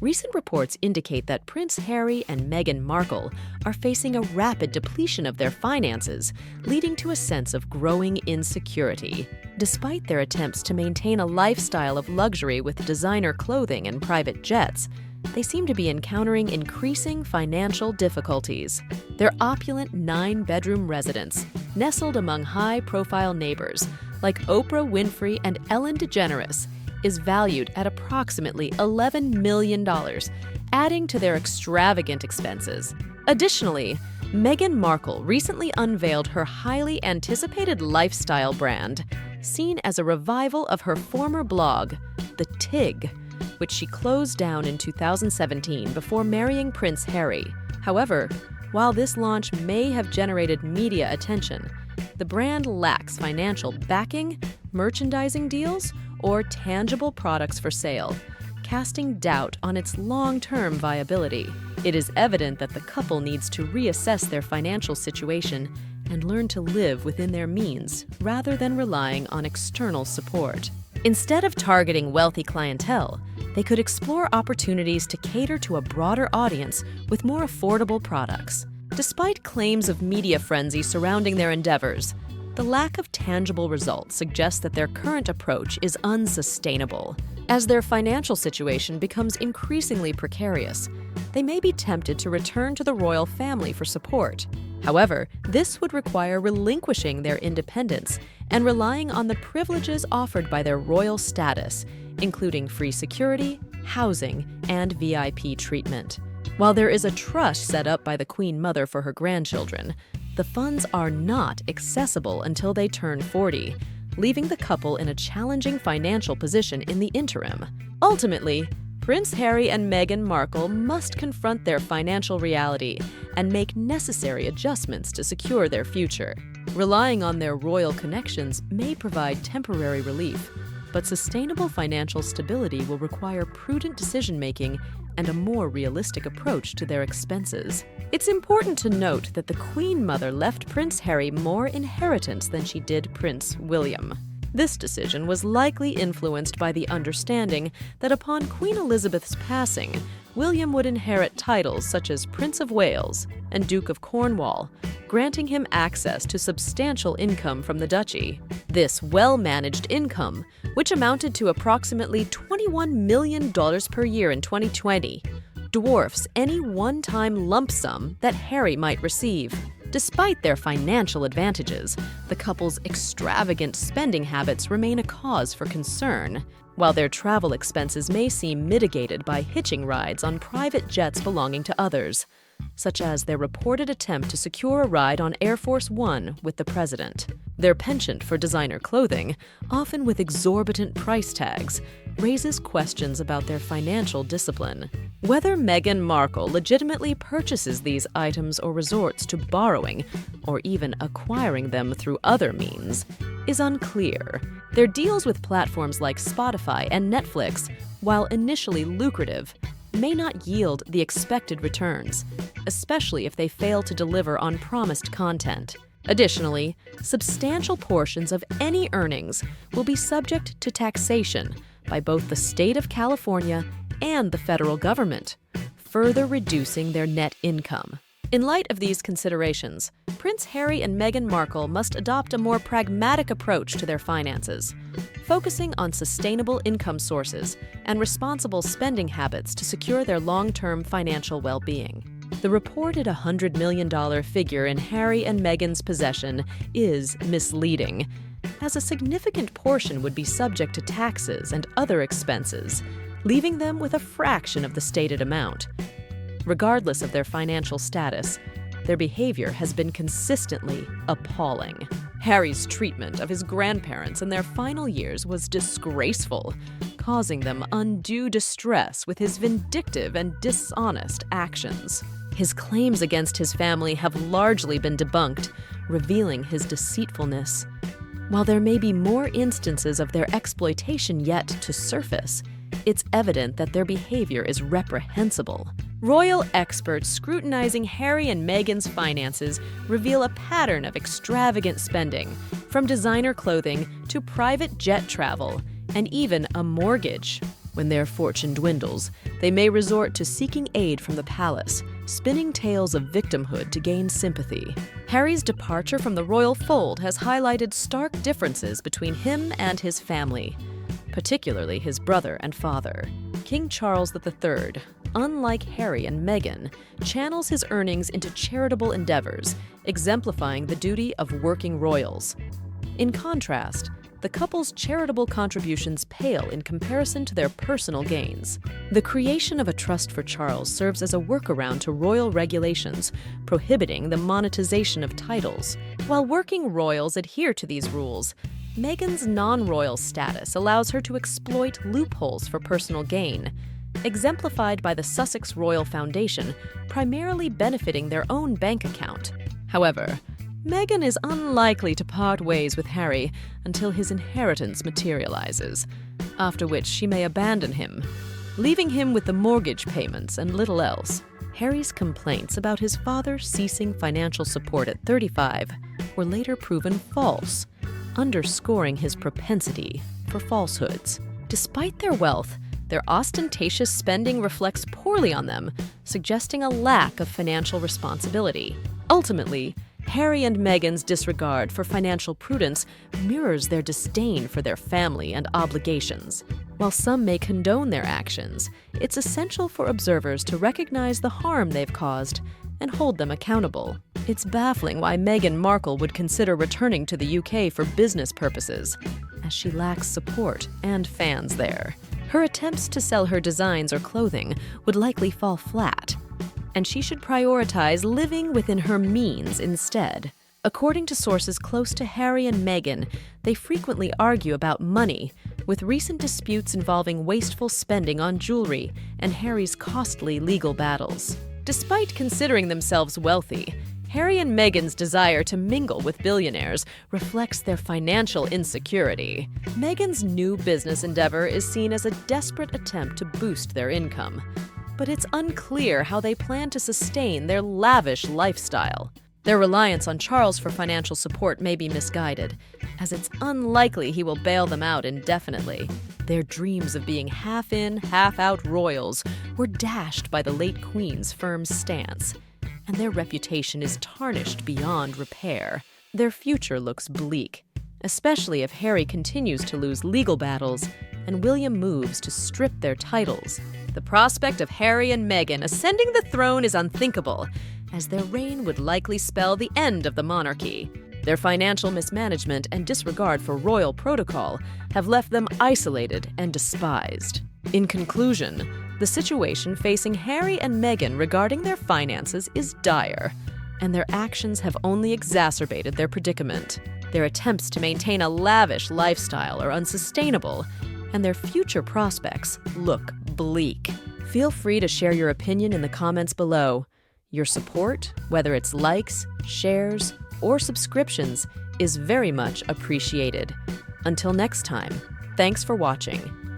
Recent reports indicate that Prince Harry and Meghan Markle are facing a rapid depletion of their finances, leading to a sense of growing insecurity. Despite their attempts to maintain a lifestyle of luxury with designer clothing and private jets, they seem to be encountering increasing financial difficulties. Their opulent 9-bedroom residence, nestled among high-profile neighbors like Oprah Winfrey and Ellen DeGeneres, is valued at approximately $11 million, adding to their extravagant expenses. Additionally, Meghan Markle recently unveiled her highly anticipated lifestyle brand, seen as a revival of her former blog, The Tig, which she closed down in 2017 before marrying Prince Harry. However, while this launch may have generated media attention, the brand lacks financial backing, merchandising deals, or tangible products for sale, casting doubt on its long-term viability. It is evident that the couple needs to reassess their financial situation and learn to live within their means rather than relying on external support. Instead of targeting wealthy clientele, they could explore opportunities to cater to a broader audience with more affordable products. Despite claims of media frenzy surrounding their endeavors, the lack of tangible results suggests that their current approach is unsustainable. As their financial situation becomes increasingly precarious, they may be tempted to return to the royal family for support. However, this would require relinquishing their independence and relying on the privileges offered by their royal status, including free security, housing, and VIP treatment. While there is a trust set up by the Queen Mother for her grandchildren, the funds are not accessible until they turn 40, leaving the couple in a challenging financial position in the interim. Ultimately, Prince Harry and Meghan Markle must confront their financial reality and make necessary adjustments to secure their future. Relying on their royal connections may provide temporary relief, but sustainable financial stability will require prudent decision-making and a more realistic approach to their expenses. It's important to note that the Queen Mother left Prince Harry more inheritance than she did Prince William. This decision was likely influenced by the understanding that upon Queen Elizabeth's passing, William would inherit titles such as Prince of Wales and Duke of Cornwall, granting him access to substantial income from the duchy. This well-managed income, which amounted to approximately $21 million per year in 2020, dwarfs any one-time lump sum that Harry might receive. Despite their financial advantages, the couple's extravagant spending habits remain a cause for concern. While their travel expenses may seem mitigated by hitching rides on private jets belonging to others, such as their reported attempt to secure a ride on Air Force One with the president. Their penchant for designer clothing, often with exorbitant price tags, raises questions about their financial discipline. Whether Meghan Markle legitimately purchases these items or resorts to borrowing, or even acquiring them through other means, is unclear. Their deals with platforms like Spotify and Netflix, while initially lucrative, may not yield the expected returns, especially if they fail to deliver on promised content. Additionally, substantial portions of any earnings will be subject to taxation by both the state of California and the federal government, further reducing their net income. In light of these considerations, Prince Harry and Meghan Markle must adopt a more pragmatic approach to their finances, focusing on sustainable income sources and responsible spending habits to secure their long-term financial well-being. The reported $100 million figure in Harry and Meghan's possession is misleading, as a significant portion would be subject to taxes and other expenses, leaving them with a fraction of the stated amount. Regardless of their financial status, their behavior has been consistently appalling. Harry's treatment of his grandparents in their final years was disgraceful, causing them undue distress with his vindictive and dishonest actions. His claims against his family have largely been debunked, revealing his deceitfulness. While there may be more instances of their exploitation yet to surface, it's evident that their behavior is reprehensible. Royal experts scrutinizing Harry and Meghan's finances reveal a pattern of extravagant spending, from designer clothing to private jet travel, and even a mortgage. When their fortune dwindles, they may resort to seeking aid from the palace, spinning tales of victimhood to gain sympathy. Harry's departure from the royal fold has highlighted stark differences between him and his family, particularly his brother and father. King Charles III, unlike Harry and Meghan, channels his earnings into charitable endeavors, exemplifying the duty of working royals. In contrast, the couple's charitable contributions pale in comparison to their personal gains. The creation of a trust for Charles serves as a workaround to royal regulations, prohibiting the monetization of titles. While working royals adhere to these rules, Meghan's non-royal status allows her to exploit loopholes for personal gain, exemplified by the Sussex Royal Foundation, primarily benefiting their own bank account. However, Meghan is unlikely to part ways with Harry until his inheritance materializes, after which she may abandon him, leaving him with the mortgage payments and little else. Harry's complaints about his father ceasing financial support at 35 were later proven false, underscoring his propensity for falsehoods. Despite their wealth, their ostentatious spending reflects poorly on them, suggesting a lack of financial responsibility. Ultimately, Harry and Meghan's disregard for financial prudence mirrors their disdain for their family and obligations. While some may condone their actions, it's essential for observers to recognize the harm they've caused and hold them accountable. It's baffling why Meghan Markle would consider returning to the UK for business purposes, as she lacks support and fans there. Her attempts to sell her designs or clothing would likely fall flat, and she should prioritize living within her means instead. According to sources close to Harry and Meghan, they frequently argue about money, with recent disputes involving wasteful spending on jewelry and Harry's costly legal battles. Despite considering themselves wealthy, Harry and Meghan's desire to mingle with billionaires reflects their financial insecurity. Meghan's new business endeavor is seen as a desperate attempt to boost their income, but it's unclear how they plan to sustain their lavish lifestyle. Their reliance on Charles for financial support may be misguided, as it's unlikely he will bail them out indefinitely. Their dreams of being half-in, half-out royals were dashed by the late Queen's firm stance, and their reputation is tarnished beyond repair. Their future looks bleak, especially if Harry continues to lose legal battles and William moves to strip their titles. The prospect of Harry and Meghan ascending the throne is unthinkable, as their reign would likely spell the end of the monarchy. Their financial mismanagement and disregard for royal protocol have left them isolated and despised. In conclusion, the situation facing Harry and Meghan regarding their finances is dire, and their actions have only exacerbated their predicament. Their attempts to maintain a lavish lifestyle are unsustainable, and their future prospects look bleak. Feel free to share your opinion in the comments below. Your support, whether it's likes, shares, or subscriptions, is very much appreciated. Until next time, thanks for watching.